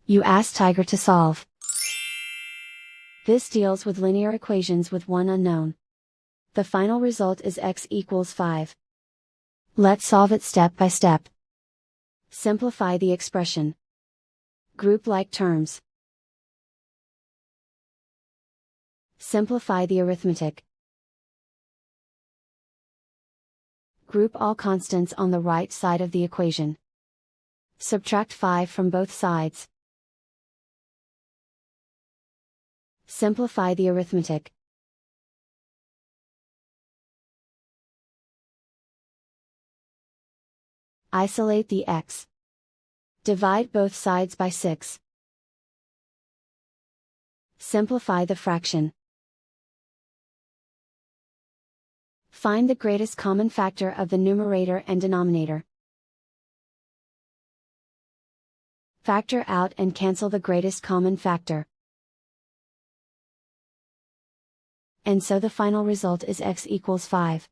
You ask Tiger to solve. This deals with linear equations with one unknown. The final result is x equals 5. Let's solve it step by step. Simplify the expression. Group like terms. Simplify the arithmetic. Group all constants on the right side of the equation. Subtract 5 from both sides. Simplify the arithmetic. Isolate the x. Divide both sides by 6. Simplify the fraction. Find the greatest common factor of the numerator and denominator. Factor out and cancel the greatest common factor. And so the final result is x equals 5.